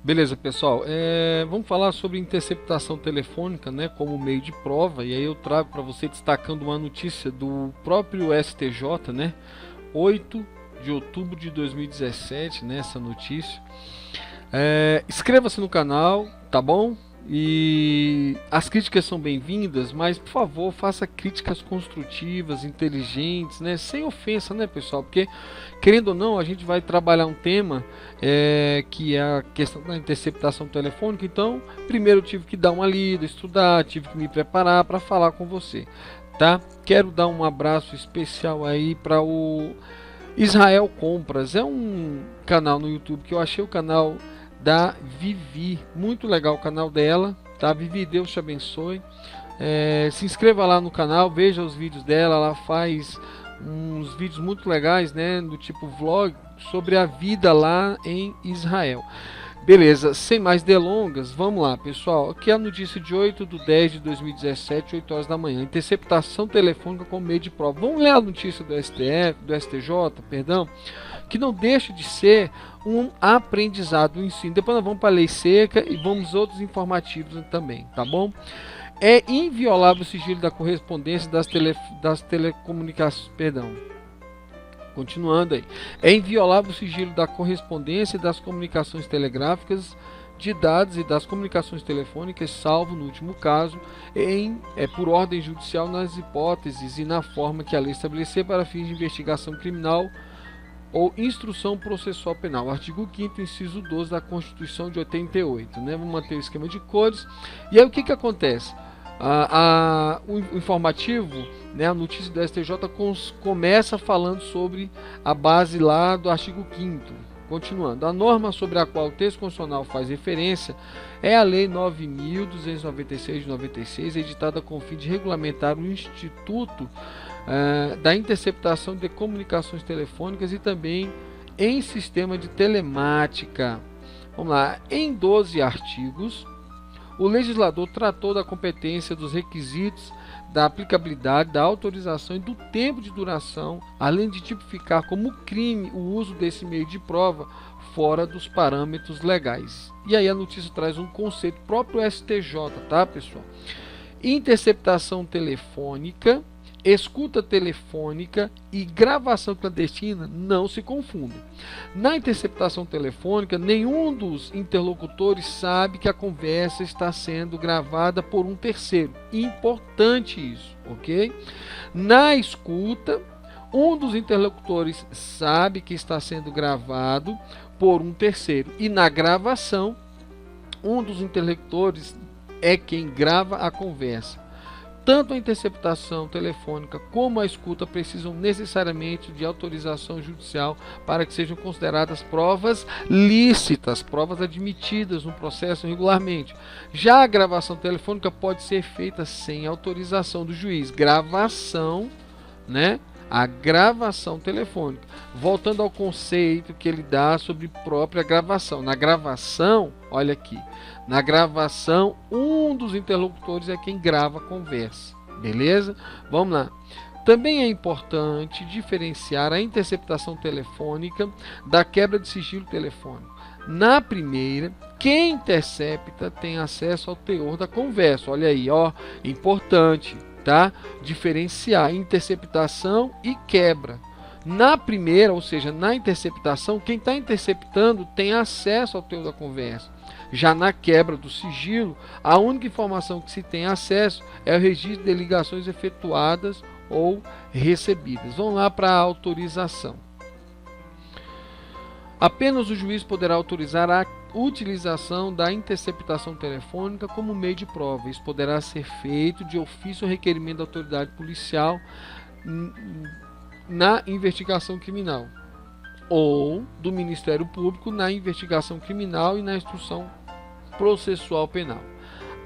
Beleza, pessoal. Vamos falar sobre interceptação telefônica, né, como meio de prova. E aí eu trago para você destacando uma notícia do próprio STJ, né, 8 de outubro de 2017, né, essa notícia. Inscreva-se no canal, tá bom? E as críticas são bem-vindas, mas por favor faça críticas construtivas, inteligentes, né? Sem ofensa, né, pessoal? Porque querendo ou não, a gente vai trabalhar um tema que é a questão da interceptação telefônica. Então, primeiro eu tive que dar uma lida, estudar, tive que me preparar para falar com você, tá? Quero dar um abraço especial aí para o Israel Compras. É um canal no YouTube que eu achei o canal da Vivi, muito legal o canal dela, tá? Vivi, Deus te abençoe. Se inscreva lá no canal, veja os vídeos dela, ela faz uns vídeos muito legais, né, do tipo vlog sobre a vida lá em Israel. Beleza, sem mais delongas, vamos lá, pessoal. Aqui é a notícia de 8/10/2017, 8 horas da manhã. Interceptação telefônica como meio de prova. Vamos ler a notícia do STF, do STJ, perdão, que não deixa de ser um aprendizado, um ensino. Depois nós vamos para a lei seca e vamos outros informativos também, tá bom? É inviolável o sigilo da correspondência das telecomunicações, perdão. Continuando aí. É inviolável o sigilo da correspondência e das comunicações telegráficas, de dados e das comunicações telefônicas, salvo, no último caso, por ordem judicial nas hipóteses e na forma que a lei estabelecer para fins de investigação criminal ou instrução processual penal. Artigo 5º, inciso 12 da Constituição de 88. Né? Vamos manter o esquema de cores. E aí o que acontece? O informativo, né, a notícia do STJ começa falando sobre a base lá do artigo 5º. Continuando, a norma sobre a qual o texto constitucional faz referência é a Lei 9.296 de 96, editada com o fim de regulamentar o Instituto da interceptação de comunicações telefônicas e também em sistema de telemática. Vamos lá, em 12 artigos, o legislador tratou da competência, dos requisitos, da aplicabilidade, da autorização e do tempo de duração, além de tipificar como crime o uso desse meio de prova fora dos parâmetros legais. E aí a notícia traz um conceito próprio STJ, tá, pessoal? Interceptação telefônica, escuta telefônica e gravação clandestina não se confundem. Na interceptação telefônica, nenhum dos interlocutores sabe que a conversa está sendo gravada por um terceiro. Importante isso, ok? Na escuta, um dos interlocutores sabe que está sendo gravado por um terceiro. E na gravação, um dos interlocutores é quem grava a conversa. Tanto a interceptação telefônica como a escuta precisam necessariamente de autorização judicial para que sejam consideradas provas lícitas, provas admitidas no processo regularmente. Já a gravação telefônica pode ser feita sem autorização do juiz. Gravação, né? A gravação telefônica. Voltando ao conceito que ele dá sobre própria gravação. Na gravação, olha aqui, na gravação, um dos interlocutores é quem grava a conversa. Beleza? Vamos lá. Também é importante diferenciar a interceptação telefônica da quebra de sigilo telefônico. Na primeira, quem intercepta tem acesso ao teor da conversa. Olha aí, ó, importante, tá? Diferenciar interceptação e quebra. Na primeira, ou seja, na interceptação, quem está interceptando tem acesso ao teor da conversa. Já na quebra do sigilo, a única informação que se tem acesso é o registro de ligações efetuadas ou recebidas. Vamos lá para a autorização. Apenas o juiz poderá autorizar a utilização da interceptação telefônica como meio de prova. Isso poderá ser feito de ofício ou requerimento da autoridade policial na investigação criminal ou do Ministério Público na investigação criminal e na instrução processual penal.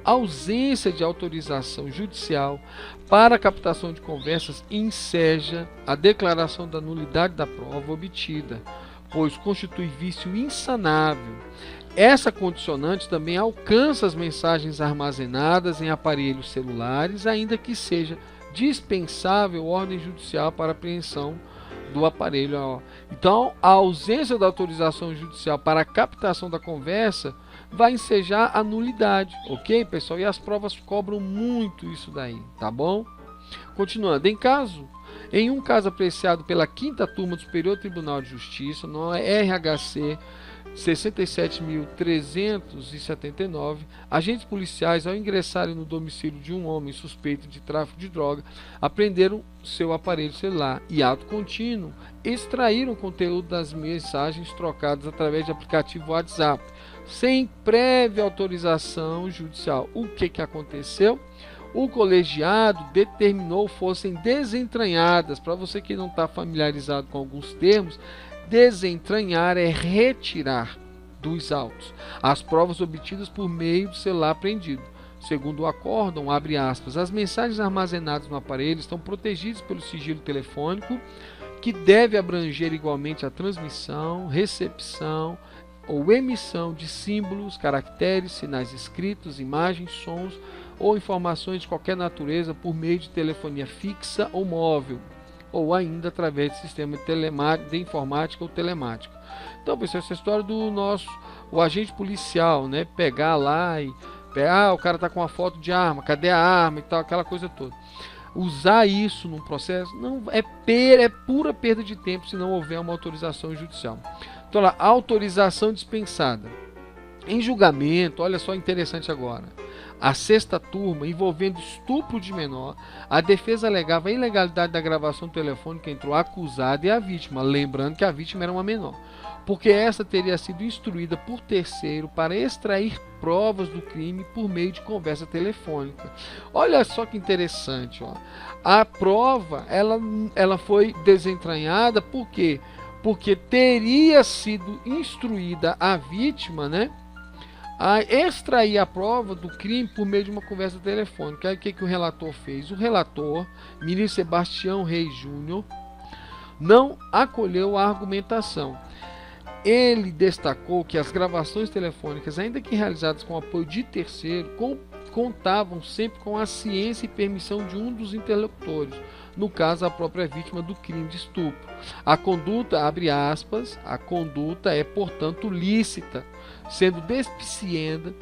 A ausência de autorização judicial para a captação de conversas enseja a declaração da nulidade da prova obtida, pois constitui vício insanável. Essa condicionante também alcança as mensagens armazenadas em aparelhos celulares, ainda que seja dispensável ordem judicial para apreensão do aparelho. Ó. Então, a ausência da autorização judicial para a captação da conversa vai ensejar a nulidade, ok, pessoal? E as provas cobram muito isso daí, tá bom? Continuando, em um caso apreciado pela 5ª Turma do Superior Tribunal de Justiça, no RHC 67.379, agentes policiais, ao ingressarem no domicílio de um homem suspeito de tráfico de droga, apreenderam seu aparelho celular e, ato contínuo, extraíram o conteúdo das mensagens trocadas através de aplicativo WhatsApp, sem prévia autorização judicial. O que aconteceu? O colegiado determinou fossem desentranhadas. Para você que não está familiarizado com alguns termos, desentranhar é retirar dos autos as provas obtidas por meio do celular apreendido. Segundo o acórdão, abre aspas, as mensagens armazenadas no aparelho estão protegidas pelo sigilo telefônico, que deve abranger igualmente a transmissão, recepção ou emissão de símbolos, caracteres, sinais escritos, imagens, sons ou informações de qualquer natureza por meio de telefonia fixa ou móvel, ou ainda através de sistema de informática ou telemático. Então, pessoal, essa história do o agente policial, né, pegar lá e o cara tá com uma foto de arma, cadê a arma e tal, aquela coisa toda. Usar isso num processo não é pura perda de tempo se não houver uma autorização judicial. Então, lá, autorização dispensada. Em julgamento, olha só interessante agora. A 6ª turma, envolvendo estupro de menor, a defesa alegava a ilegalidade da gravação telefônica entre o acusado e a vítima, lembrando que a vítima era uma menor, porque essa teria sido instruída por terceiro para extrair provas do crime por meio de conversa telefônica. Olha só que interessante, ó. A prova, ela foi desentranhada, por quê? Porque teria sido instruída a vítima, né, a extrair a prova do crime por meio de uma conversa telefônica. Aí o que o relator fez? O relator, ministro Sebastião Reis Júnior, não acolheu a argumentação. Ele destacou que as gravações telefônicas, ainda que realizadas com apoio de terceiro, contavam sempre com a ciência e permissão de um dos interlocutores, no caso a própria vítima do crime de estupro. A conduta, abre aspas, a conduta é, portanto, lícita, sendo despicienda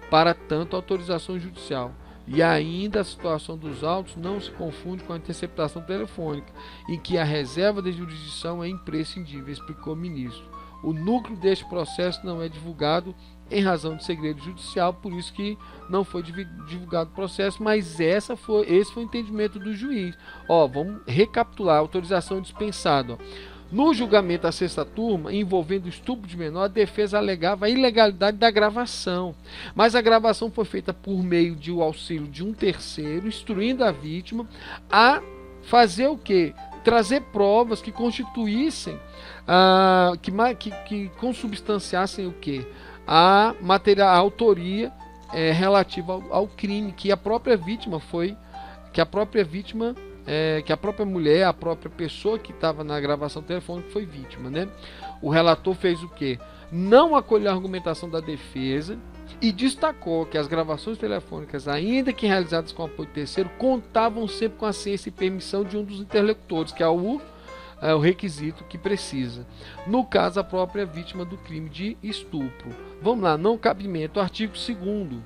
para tanto autorização judicial. E ainda a situação dos autos não se confunde com a interceptação telefônica, em que a reserva de jurisdição é imprescindível, explicou o ministro. O núcleo deste processo não é divulgado em razão de segredo judicial, por isso que não foi divulgado o processo, mas esse foi o entendimento do juiz. Ó, vamos recapitular, autorização dispensada. Ó. No julgamento da 6ª turma, envolvendo estupro de menor, a defesa alegava a ilegalidade da gravação, mas a gravação foi feita por meio de o auxílio de um terceiro, instruindo a vítima a fazer o quê? Trazer provas que constituíssem, que consubstanciassem o quê? A autoria relativa ao crime, que a própria vítima que a própria mulher, a própria pessoa que estava na gravação telefônica foi vítima, né? O relator fez o quê? Não acolheu a argumentação da defesa e destacou que as gravações telefônicas, ainda que realizadas com apoio terceiro, contavam sempre com a ciência e permissão de um dos interlocutores, que é o requisito que precisa. No caso, a própria vítima do crime de estupro. Vamos lá, não cabimento. Artigo 2º.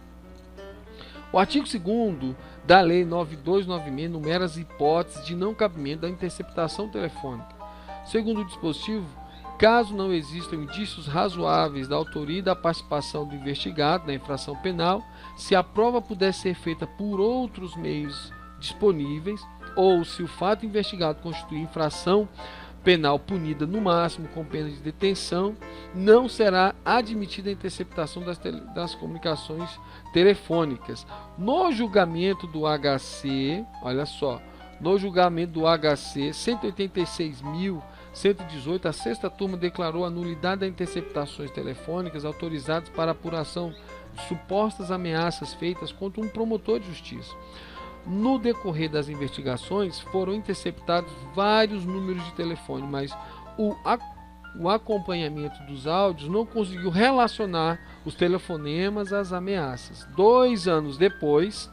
O artigo 2º da Lei 9296 enumera as hipóteses de não cabimento da interceptação telefônica. Segundo o dispositivo, caso não existam indícios razoáveis da autoria e da participação do investigado na infração penal, se a prova puder ser feita por outros meios disponíveis, ou se o fato investigado constituir infração penal punida no máximo com pena de detenção, não será admitida a interceptação das comunicações telefônicas. No julgamento do HC, olha só, no julgamento do HC 186.118, a 6ª turma declarou a nulidade das interceptações telefônicas autorizadas para apuração de supostas ameaças feitas contra um promotor de justiça. No decorrer das investigações, foram interceptados vários números de telefone, mas o o acompanhamento dos áudios, não conseguiu relacionar os telefonemas às ameaças. 2 anos depois,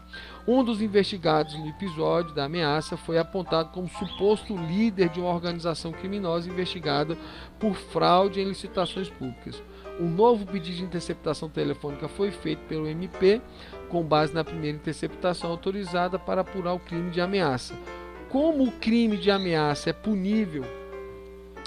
um dos investigados no episódio da ameaça foi apontado como suposto líder de uma organização criminosa investigada por fraude em licitações públicas. Um novo pedido de interceptação telefônica foi feito pelo MP, com base na primeira interceptação autorizada para apurar o crime de ameaça. Como o crime de ameaça é punível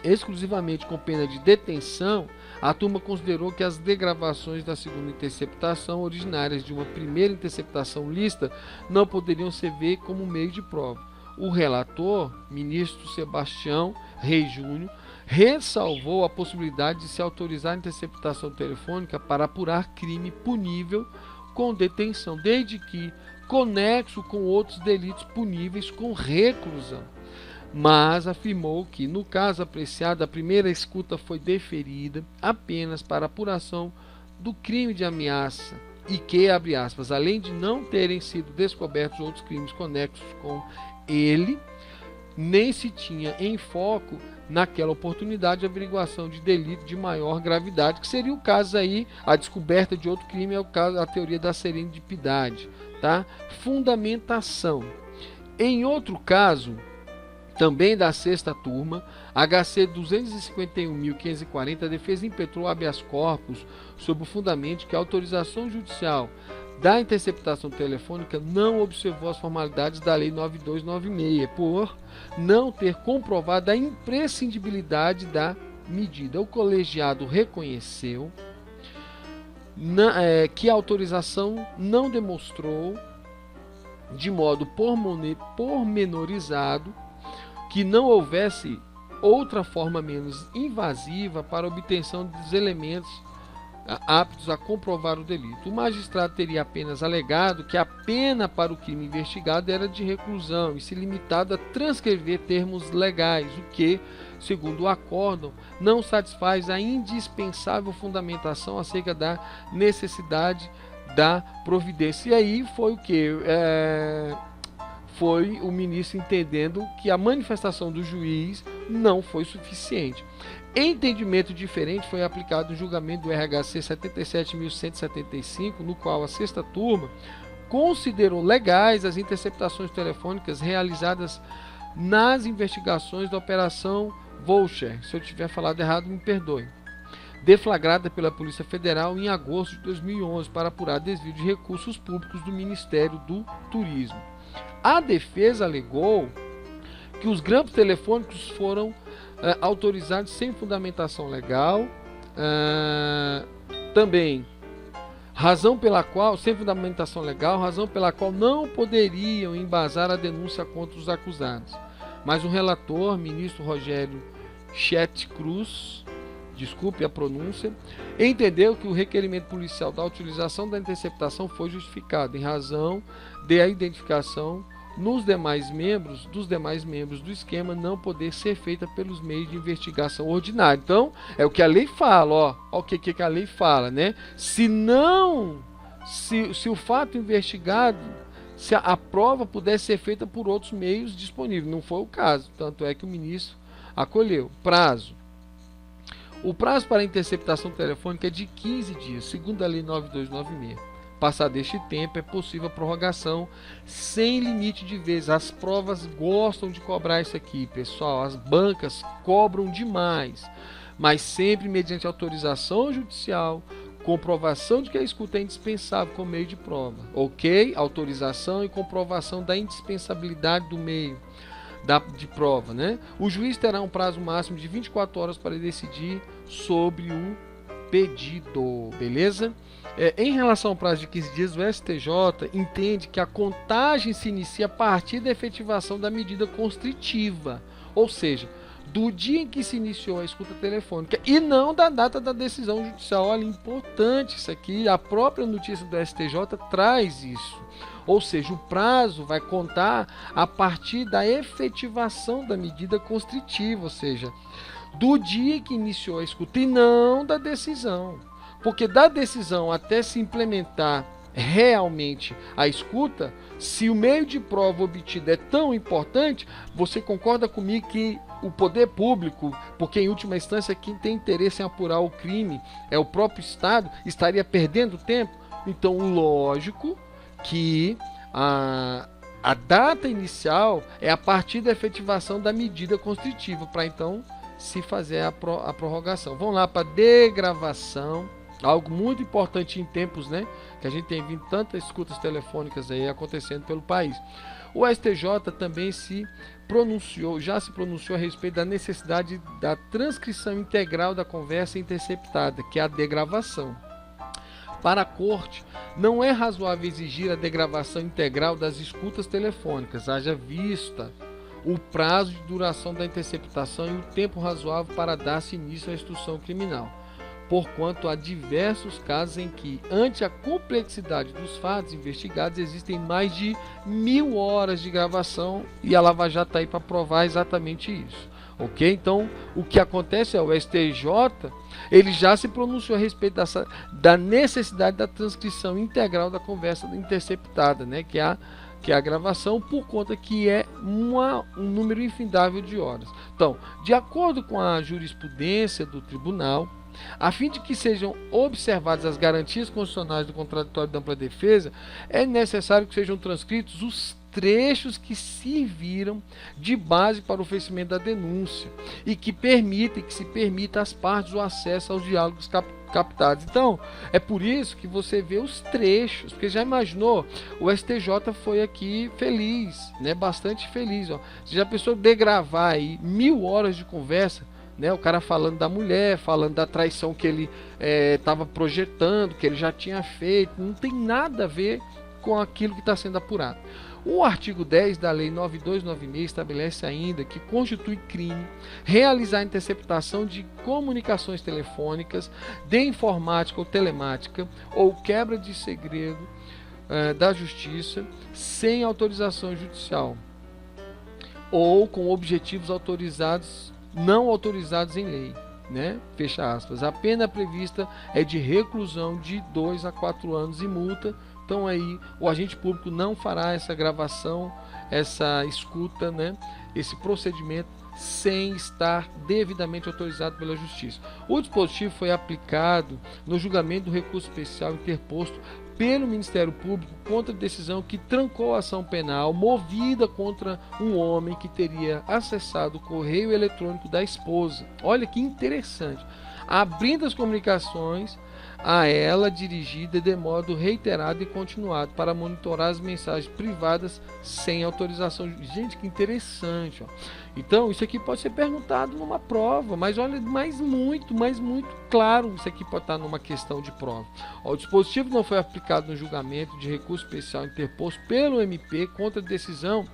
exclusivamente com pena de detenção, a turma considerou que as degravações da segunda interceptação, originárias de uma primeira interceptação lícita, não poderiam servir como meio de prova. O relator, ministro Sebastião Reis Júnior, ressalvou a possibilidade de se autorizar a interceptação telefônica para apurar crime punível com detenção, desde que conexo com outros delitos puníveis com reclusão. Mas afirmou que, no caso apreciado, a primeira escuta foi deferida apenas para apuração do crime de ameaça e que, abre aspas, além de não terem sido descobertos outros crimes conexos com ele, nem se tinha em foco naquela oportunidade a averiguação de delito de maior gravidade, que seria o caso aí, a descoberta de outro crime é o caso, a teoria da serendipidade, tá? Fundamentação. Em outro caso, também da sexta turma, HC 251.540, a defesa impetrou habeas corpus sob o fundamento de que a autorização judicial da interceptação telefônica não observou as formalidades da Lei 9296, por não ter comprovado a imprescindibilidade da medida. O colegiado reconheceu que a autorização não demonstrou de modo pormenorizado que não houvesse outra forma menos invasiva para a obtenção dos elementos aptos a comprovar o delito. O magistrado teria apenas alegado que a pena para o crime investigado era de reclusão e se limitado a transcrever termos legais, o que, segundo o acórdão, não satisfaz a indispensável fundamentação acerca da necessidade da providência. E aí foi o que? Foi o ministro entendendo que a manifestação do juiz não foi suficiente. Entendimento diferente foi aplicado no julgamento do RHC 77.175, no qual a sexta turma considerou legais as interceptações telefônicas realizadas nas investigações da Operação Vulture. Se eu tiver falado errado, me perdoe. Deflagrada pela Polícia Federal em agosto de 2011 para apurar desvio de recursos públicos do Ministério do Turismo. A defesa alegou que os grampos telefônicos foram autorizados sem fundamentação legal, também razão pela qual, sem fundamentação legal, razão pela qual não poderiam embasar a denúncia contra os acusados. Mas o relator, ministro Rogério Chet Cruz, desculpe a pronúncia, entendeu que o requerimento policial da utilização da interceptação foi justificado em razão da identificação dos demais membros do esquema não poder ser feita pelos meios de investigação ordinária. Então, é o que a lei fala, ó o que a lei fala, né? Se o fato investigado, se a prova pudesse ser feita por outros meios disponíveis, não foi o caso, tanto é que o ministro acolheu. Prazo. O prazo para a interceptação telefônica é de 15 dias, segundo a Lei 9296. Passado este tempo, é possível a prorrogação sem limite de vezes. As provas gostam de cobrar isso aqui, pessoal. As bancas cobram demais, mas sempre mediante autorização judicial, comprovação de que a escuta é indispensável como meio de prova. Ok? Autorização e comprovação da indispensabilidade do meio de prova, né? O juiz terá um prazo máximo de 24 horas para decidir sobre o pedido, beleza? Em relação ao prazo de 15 dias, o STJ entende que a contagem se inicia a partir da efetivação da medida constritiva, ou seja, do dia em que se iniciou a escuta telefônica e não da data da decisão judicial. Olha, importante isso aqui, a própria notícia do STJ traz isso. Ou seja, o prazo vai contar a partir da efetivação da medida constritiva, ou seja, do dia que iniciou a escuta e não da decisão. Porque da decisão até se implementar realmente a escuta, se o meio de prova obtido é tão importante, você concorda comigo que o poder público, porque em última instância quem tem interesse em apurar o crime é o próprio Estado, estaria perdendo tempo. Então, lógico que a data inicial é a partir da efetivação da medida constritiva, para então se fazer a prorrogação. Vamos lá para degravação, algo muito importante em tempos, né, que a gente tem visto tantas escutas telefônicas aí acontecendo pelo país. O STJ também já se pronunciou a respeito da necessidade da transcrição integral da conversa interceptada, que é a degravação. Para a Corte, não é razoável exigir a degravação integral das escutas telefônicas, haja vista o prazo de duração da interceptação e o tempo razoável para dar-se início à instrução criminal, porquanto há diversos casos em que, ante a complexidade dos fatos investigados, existem mais de 1000 horas de gravação e a Lava Jato está aí para provar exatamente isso. Ok? Então, o que acontece é o STJ, ele já se pronunciou a respeito da necessidade da transcrição integral da conversa interceptada, né? que é a gravação, por conta que é um número infindável de horas. Então, de acordo com a jurisprudência do tribunal, a fim de que sejam observadas as garantias constitucionais do contraditório de ampla defesa, é necessário que sejam transcritos os trechos que serviram de base para o oferecimento da denúncia e que se permita às partes o acesso aos diálogos captados. Então, é por isso que você vê os trechos, porque já imaginou, o STJ foi aqui feliz, né? Bastante feliz. Ó. Você já pensou degravar aí 1000 horas de conversa, né? O cara falando da mulher, falando da traição que ele estava projetando, que ele já tinha feito, não tem nada a ver com aquilo que está sendo apurado. O artigo 10 da Lei 9296 estabelece ainda que constitui crime realizar interceptação de comunicações telefônicas, de informática ou telemática, ou quebra de segredo da justiça sem autorização judicial, ou com objetivos não autorizados em lei, né? Fecha aspas. A pena prevista é de reclusão de 2 a 4 anos e multa. Então aí o agente público não fará essa gravação, essa escuta, né? Esse procedimento sem estar devidamente autorizado pela Justiça. O dispositivo foi aplicado no julgamento do recurso especial interposto pelo Ministério Público contra a decisão que trancou a ação penal movida contra um homem que teria acessado o correio eletrônico da esposa. Olha que interessante. Abrindo as comunicações a ela dirigida de modo reiterado e continuado para monitorar as mensagens privadas sem autorização. Gente, que interessante. Ó. Então, isso aqui pode ser perguntado numa prova, mas olha, mais muito claro, isso aqui pode estar numa questão de prova. Ó, o dispositivo não foi aplicado no julgamento de recurso especial interposto pelo MP contra a decisão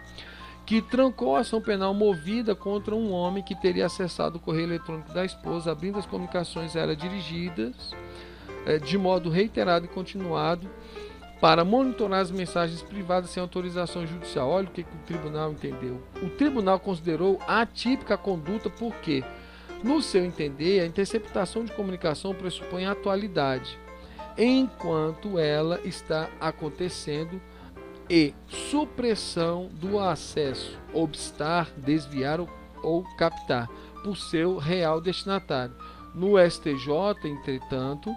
que trancou a ação penal movida contra um homem que teria acessado o correio eletrônico da esposa, abrindo as comunicações a ela dirigidas de modo reiterado e continuado para monitorar as mensagens privadas sem autorização judicial. Olha o que o tribunal entendeu. O tribunal considerou atípica a conduta porque, no seu entender, a interceptação de comunicação pressupõe a atualidade, enquanto ela está acontecendo, e supressão do acesso, obstar, desviar ou captar, por seu real destinatário. No STJ, entretanto,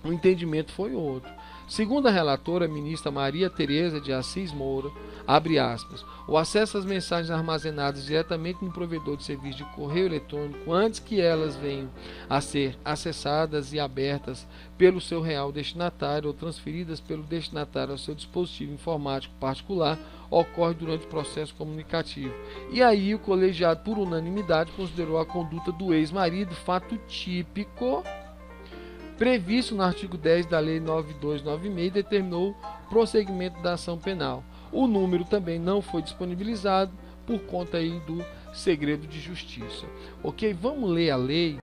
o entendimento foi outro. Segundo a relatora, a ministra Maria Tereza de Assis Moura, abre aspas, o acesso às mensagens armazenadas diretamente no provedor de serviço de correio eletrônico antes que elas venham a ser acessadas e abertas pelo seu real destinatário ou transferidas pelo destinatário ao seu dispositivo informático particular ocorre durante o processo comunicativo. E aí o colegiado, por unanimidade, considerou a conduta do ex-marido fato típico previsto no artigo 10 da Lei 9296 e determinou prosseguimento da ação penal. O número também não foi disponibilizado por conta aí do segredo de justiça. Ok? Vamos ler a lei.